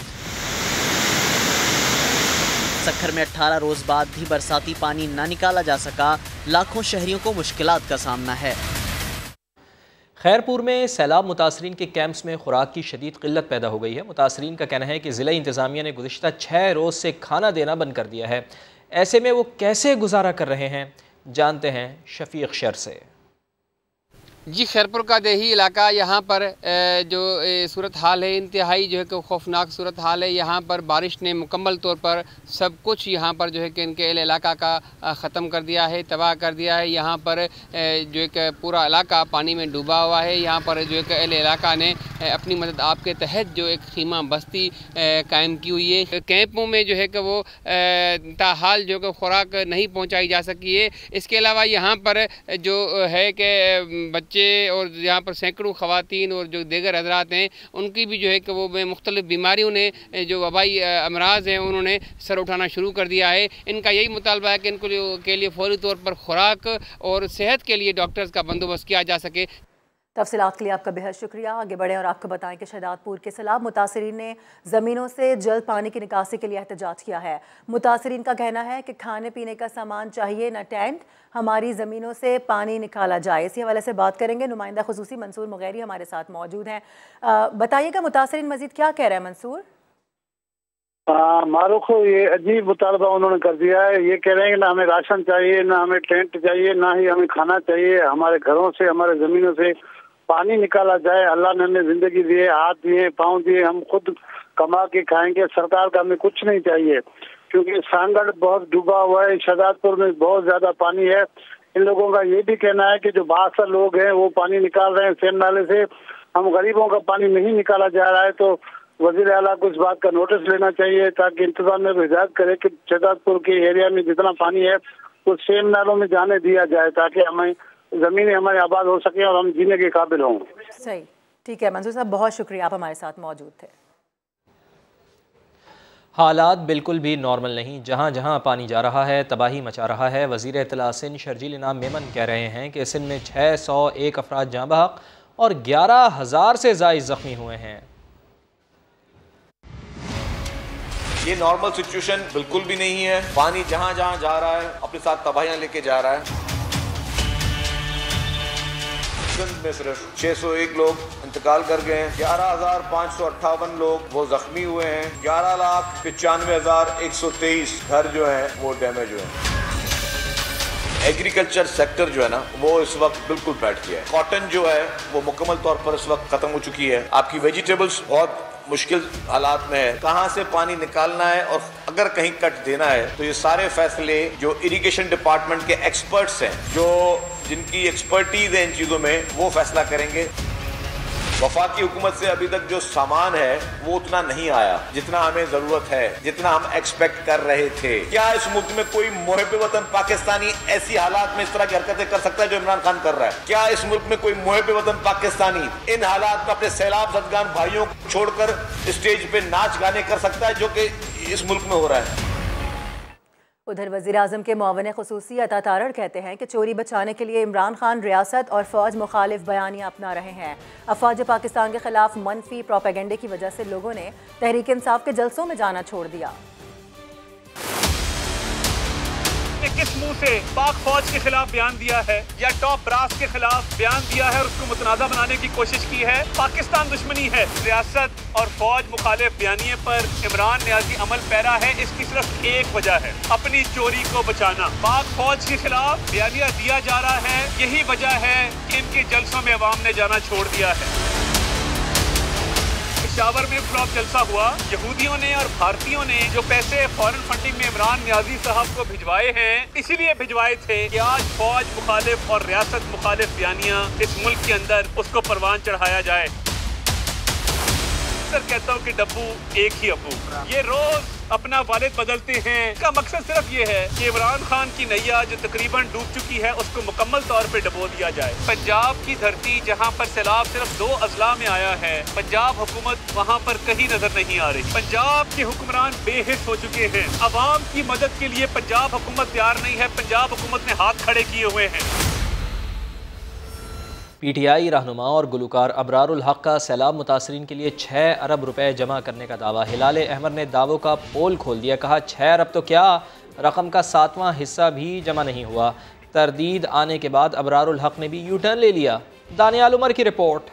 सखर में 18 रोज बाद भी बरसाती पानी न निकाला जा सका। लाखों शहरियों को मुश्किलात का सामना है। खैरपुर में सैलाब मुतासरीन के कैंप्स में खुराक की शदीद किल्लत पैदा हो गई है। मुतासरीन का कहना है कि ज़िला इंतज़ामिया ने गुज़िश्ता 6 रोज़ से खाना देना बंद कर दिया है। ऐसे में वो कैसे गुजारा कर रहे हैं, जानते हैं शफीक शर से। जी, खैरपुर का देही इलाका, यहाँ पर जो सूरत हाल है इंतहाई जो है कि खौफनाक सूरत हाल है। यहाँ पर बारिश ने मुकम्मल तौर पर सब कुछ यहाँ पर जो है कि इनके इलाका का ख़त्म कर दिया है, तबाह कर दिया है। यहाँ पर जो है कि पूरा इलाका पानी में डूबा हुआ है। यहाँ पर जो है कि इलाका ने अपनी मदद आपके तहत जो एक खीमा बस्ती कायम की हुई है। कैंपों में जो है कि वो ताहाल जो कि खुराक नहीं पहुँचाई जा सकी है। इसके अलावा यहाँ पर जो है कि बच्चे और यहाँ पर सैकड़ों ख़वातीन और जो दीगर हजरात हैं, उनकी भी जो है कि वो मुख्तलिफ बीमारियों ने जो वबाई अमराज हैं उन्होंने सर उठाना शुरू कर दिया है। इनका यही मुतालबा है कि इनको के लिए फौरी तौर पर खुराक और सेहत के लिए डॉक्टर्स का बंदोबस्त किया जा सके। तफसीलात के लिए आपका बेहद शुक्रिया। आगे बढ़ें और आपको बताएं कि शहदादपुर के सैलाब मुतासरीन ने ज़मीनों से जल्द पानी की निकासी के लिए एहतजाज किया है। मुतासरीन का कहना है कि खाने पीने का सामान चाहिए, न टेंट, हमारी ज़मीनों से पानी निकाला जाए। इसी हवाले से बात करेंगे। नुमाइंदा खुसूसी मंसूर मुगैरी हमारे साथ मौजूद हैं। बताइएगा मुतासरीन मजीद क्या कह रहे हैं मंसूर? मारूख ये अजीब मुतालबा उन्होंने कर दिया है। ये कह रहे हैं कि ना हमें राशन चाहिए, ना हमें टेंट चाहिए, ना ही हमें खाना चाहिए। हमारे घरों से, हमारे ज़मीनों से पानी निकाला जाए। अल्लाह ने हमें जिंदगी दिए, हाथ दिए, पाँव दिए, हम खुद कमा के खाएंगे। सरकार का हमें कुछ नहीं चाहिए, क्योंकि सांगड़ बहुत डूबा हुआ है। शहदादपुर में बहुत ज्यादा पानी है। इन लोगों का ये भी कहना है कि जो 62 लोग हैं वो पानी निकाल रहे हैं सेम नाले से, हम गरीबों का पानी नहीं निकाला जा रहा है। तो वजीर आला को इस बात का नोटिस लेना चाहिए ताकि इंतजामिया को हिदायत करे कि शहदादपुर के एरिया में जितना पानी है वो सेम नालों में जाने दिया जाए, ताकि हमें जमीनें हमारे आबाद हो सके और हम जीने के काबिल हों। सही, ठीक है मंसूर साहब, बहुत शुक्रिया, आप हमारे साथ मौजूद थे। हालात बिल्कुल भी नॉर्मल नहीं। जहाँ जहाँ पानी जा रहा है तबाही मचा रहा है। वज़ीर इत्तला सिंध शर्जील इनाम मेमन कह रहे हैं कि सिंध में 601 अफराद जाँ बहक और 11,000 से ज़ायद ज़ख्मी हुए हैं। ये नॉर्मल सिचुएशन बिल्कुल भी नहीं है। पानी जहाँ जहाँ जा रहा है अपने साथ तबाहियां लेके जा रहा है। सिंध में सिर्फ 601 लोग इंतकाल कर गए हैं, 11,558 लोग वो जख्मी हुए हैं, 11,95,123 घर जो हैं वो डैमेज हुए हैं। एग्रीकल्चर सेक्टर जो है ना वो इस वक्त बिल्कुल बैठ गया है। कॉटन जो है वो मुकम्मल तौर पर इस वक्त खत्म हो चुकी है। आपकी वेजिटेबल्स बहुत मुश्किल हालात में है। कहाँ से पानी निकालना है और अगर कहीं कट देना है तो ये सारे फैसले जो इरिगेशन डिपार्टमेंट के एक्सपर्ट्स हैं, जो जिनकी एक्सपर्टीज है इन चीजों में, वो फैसला करेंगे। वफाकी हुकूमत से अभी तक जो सामान है वो उतना नहीं आया जितना हमें जरूरत है, जितना हम एक्सपेक्ट कर रहे थे। क्या इस मुल्क में कोई मुहिब वतन पाकिस्तानी ऐसी हालात में इस तरह की हरकतें कर सकता है जो इमरान खान कर रहा है? क्या इस मुल्क में कोई मुहिब वतन पाकिस्तानी इन हालात में अपने सैलाब ज़दगान भाइयों को छोड़कर स्टेज पे नाच गाने कर सकता है जो कि इस मुल्क में हो रहा है? उधर वज़ीर आज़म के मुआविन ख़ुसूसी अता तारड़ कहते हैं कि चोरी बचाने के लिए इमरान खान रियासत और फ़ौज मुखालिफ बयानियाँ अपना रहे हैं। अफवाज पाकिस्तान के खिलाफ मनफी प्रोपेगेंडे की वजह से लोगों ने तहरीक इंसाफ के जलसों में जाना छोड़ दिया। किस मुंह से पाक फौज के खिलाफ बयान दिया है या टॉप ब्रास के खिलाफ बयान दिया है और उसको मुतनाज़ा बनाने की कोशिश की है? पाकिस्तान दुश्मनी है। रियासत और फौज मुखालिफ बयानिए पर इमरान न्याजी अमल पैरा है। इसकी सिर्फ एक वजह है, अपनी चोरी को बचाना। पाक फौज के खिलाफ बयानिया दिया जा रहा है, यही वजह है कि इनके जलसों में अवाम ने जाना छोड़ दिया है। पेशावर में फ्लॉप जलसा हुआ। यहूदियों ने और भारतीयों ने जो पैसे फॉरेन फंडिंग में इमरान न्याजी साहब को भिजवाए हैं, इसीलिए भिजवाए थे कि आज फौज मुखालिफ और रियासत मुखालिफ बयानियां इस मुल्क के अंदर उसको परवान चढ़ाया जाए। कहता हूँ कि डब्बू एक ही अबू। ये रोज अपना वालिद बदलते हैं। इसका मकसद सिर्फ ये है कि इमरान खान की नैया जो तकरीबन डूब चुकी है उसको मुकम्मल तौर पे डबो दिया जाए। पंजाब की धरती जहाँ पर सैलाब सिर्फ 2 अजला में आया है, पंजाब हुकूमत वहाँ पर कहीं नजर नहीं आ रही। पंजाब के हुक्मरान बेहिस हो चुके हैं। अवाम की मदद के लिए पंजाब हुकूमत तैयार नहीं है। पंजाब हुकूमत ने हाथ खड़े किए हुए हैं। PTI रहनुमा और गुलकार अबरारुल हक का सैलाब मुतासरीन के लिए 6 अरब रुपए जमा करने का दावा। हिलाल अहमर ने दावों का पोल खोल दिया। कहा 6 अरब तो क्या, रकम का 7वां हिस्सा भी जमा नहीं हुआ। तरदीद आने के बाद अबरारुल हक ने भी यू टर्न ले लिया। दानियाल उमर की रिपोर्ट।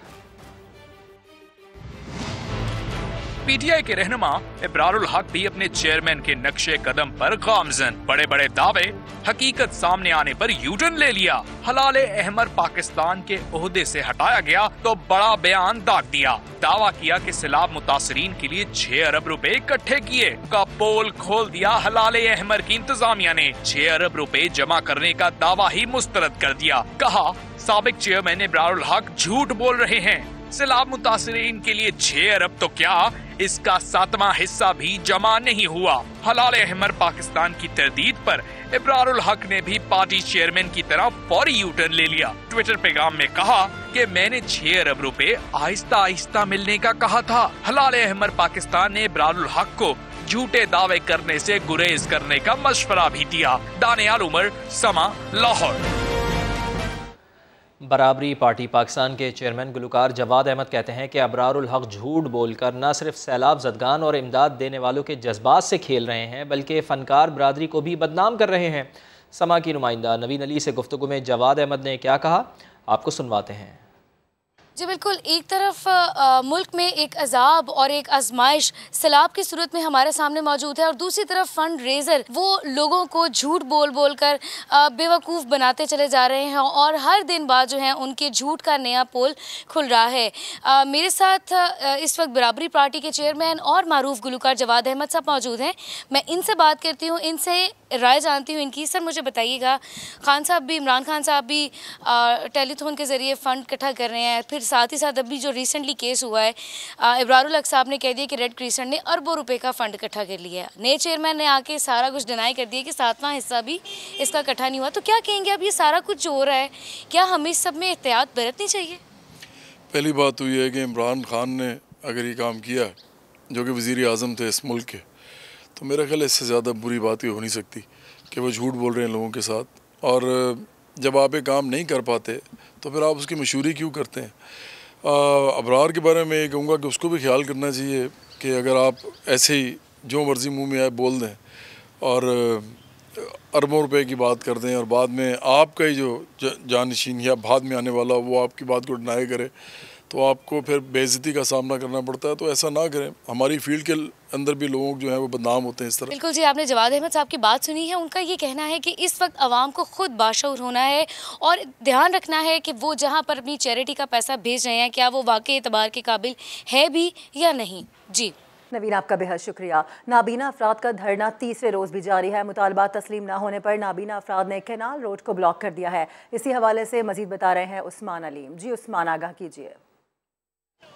PTI के रहनुमा अबरारुल हक भी अपने चेयरमैन के नक्शे कदम पर गामजन। बड़े बड़े दावे, हकीकत सामने आने पर यूटर्न ले लिया। हिलाल अहमर पाकिस्तान के ओहदे से हटाया गया तो बड़ा बयान दाग दिया। दावा किया कि सैलाब मुतासरीन के लिए 6 अरब रुपए इकट्ठे किए। का पोल खोल दिया हिलाल अहमर की इंतजामिया ने। 6 अरब रुपए जमा करने का दावा ही मुस्तरद कर दिया। कहा साबिक चेयरमैन अबरारुल हक झूठ बोल रहे हैं। सैलाब मुतासरीन के लिए 6 अरब तो क्या, इसका 7वां हिस्सा भी जमा नहीं हुआ। हिलाल अहमर पाकिस्तान की तरदीद पर अबरारुल हक ने भी पार्टी चेयरमैन की तरह फौरी यू टर्न ले लिया। ट्विटर पैगाम में कहा कि मैंने 6 अरब रुपए आहिस्ता आहिस्ता मिलने का कहा था। हिलाल अहमर पाकिस्तान ने अबरारुल हक को झूठे दावे करने से गुरेज करने का मशवरा भी दिया। दानियाल उमर, समा, लाहौर। बराबरी पार्टी पाकिस्तान के चेयरमैन गुलकार जवाद अहमद कहते हैं कि अबरारुल हक झूठ बोलकर न सिर्फ सैलाब ज़दगान और इमदाद देने वालों के जज्बात से खेल रहे हैं बल्कि फ़नकार बरादरी को भी बदनाम कर रहे हैं। समा की नुमाइंदा नवीन अली से गुफ्तगू में जवाद अहमद ने क्या कहा, आपको सुनवाते हैं। जी बिल्कुल, एक तरफ मुल्क में एक अजाब और एक आजमाइश सैलाब की सूरत में हमारे सामने मौजूद है और दूसरी तरफ फंड रेजर वो लोगों को झूठ बोल बोल कर बेवकूफ़ बनाते चले जा रहे हैं और हर दिन बाद जो है उनके झूठ का नया पोल खुल रहा है। मेरे साथ इस वक्त बराबरी पार्टी के चेयरमैन और मारूफ गुलकार जवाद अहमद साहब मौजूद हैं। मैं इनसे बात करती हूँ, इनसे राय जानती हूँ इनकी। सर मुझे बताइएगा, खान साहब भी, इमरान खान साहब भी टेलीथॉन के ज़रिए फ़ंड इकट्ठा कर रहे हैं, फिर साथ ही साथ अभी जो रिसेंटली केस हुआ है अबरारुल हक साहब ने कह दिया कि रेड क्रिसेंट ने अरबों रुपए का फ़ंड इकट्ठा कर लिया। नए चेयरमैन ने आके सारा कुछ डिनाई कर दिया कि 7वां हिस्सा भी इसका इकट्ठा नहीं हुआ। तो क्या कहेंगे, अब ये सारा कुछ जो हो रहा है, क्या हमें इस सब में एहतियात बरतनी चाहिए? पहली बात तो ये है कि इमरान खान ने अगर ये काम किया जो कि वज़ीर आज़म थे इस मुल्क के, तो मेरा ख्याल इससे ज़्यादा बुरी बात ये हो नहीं सकती कि वो झूठ बोल रहे हैं लोगों के साथ। और जब आप एक काम नहीं कर पाते तो फिर आप उसकी मशहूरी क्यों करते हैं। अबरार के बारे में ये कहूँगा कि उसको भी ख्याल करना चाहिए कि अगर आप ऐसे ही जो मर्ज़ी मुंह में आए बोल दें और अरबों रुपए की बात कर दें और बाद में आपका ही जो जानशीन या बाद में आने वाला वो आपकी बात को डिनाई करे तो आपको फिर बेइज्जती का सामना करना पड़ता है। तो ऐसा ना करें। हमारी फील्ड के अंदर भी लोग जो हैं वो बदनाम होते हैं इस तरह। बिल्कुल जी, आपने जवाद अहमद साहब की बात सुनी है। उनका ये कहना है कि इस वक्त आवाम को खुद बाशऊर होना है और ध्यान रखना है कि वो जहाँ पर अपनी चैरिटी का पैसा भेज रहे हैं क्या वो वाकई एतबार के काबिल है भी या नहीं। जी नवीन, आपका बेहद शुक्रिया। नाबीना अफराद का धरना तीसरे रोज़ भी जारी है। मुतालबात तस्लीम ना होने पर नाबीना अफराद ने कैनाल रोड को ब्लॉक कर दिया है। इसी हवाले से मजीद बता रहे हैं उस्मान अलीम। जी उस्मान, आगाह कीजिए।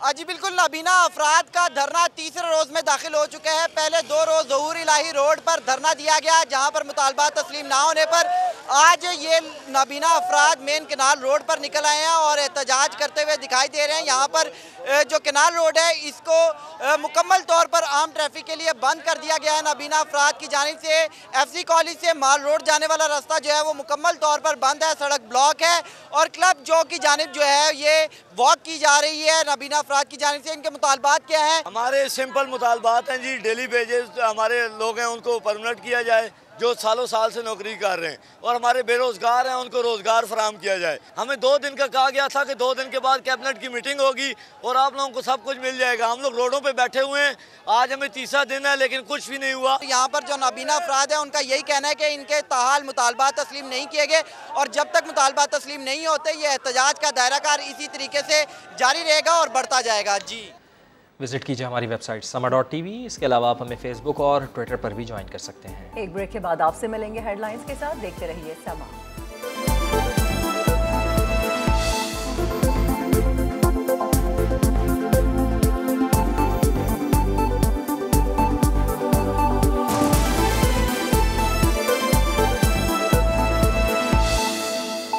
जी बिल्कुल, नाबीना अफराद का धरना तीसरे रोज में दाखिल हो चुके हैं। पहले 2 रोज ज़हूर इलाही रोड पर धरना दिया गया जहां पर मुतालबात तस्लीम ना होने पर आज ये नाबीना अफराद मेन कैनाल रोड पर निकल आए हैं और एहतजाज करते हुए दिखाई दे रहे हैं। यहाँ पर जो कैनाल रोड है इसको मुकम्मल तौर पर आम ट्रैफिक के लिए बंद कर दिया गया है। नाबीना अफराद की जानिब से FC कॉलेज से माल रोड जाने वाला रास्ता जो है वो मुकम्मल तौर पर बंद है, सड़क ब्लॉक है और क्लब चौक की जानिब जो है ये वॉक की जा रही है। नाबीना अफराद की जानिब से इनके मुतालबात क्या हैं? हमारे सिंपल मुतालबात हैं जी। डेली वेजेस हमारे लोग हैं उनको परमानेंट किया जाए जो सालों साल से नौकरी कर रहे हैं और हमारे बेरोजगार हैं उनको रोजगार फराहम किया जाए। हमें 2 दिन का कहा गया था कि 2 दिन के बाद कैबिनेट की मीटिंग होगी और आप लोगों को सब कुछ मिल जाएगा। हम लोग रोडों पे बैठे हुए हैं, आज हमें तीसरा दिन है लेकिन कुछ भी नहीं हुआ। यहाँ पर जो नाबीना अफराद है उनका यही कहना है कि इनके ताहाल मुतालबात तस्लीम नहीं किए गए और जब तक मुतालबात तस्लीम नहीं होते ये एहतजाज का दायराकार इसी तरीके से जारी रहेगा और बढ़ता जाएगा। जी विजिट कीजिए हमारी वेबसाइट sama.tv। इसके अलावा आप हमें फेसबुक और ट्विटर पर भी ज्वाइन कर सकते हैं। एक ब्रेक के बाद आपसे मिलेंगे हेडलाइंस के साथ। देखते रहिए समा।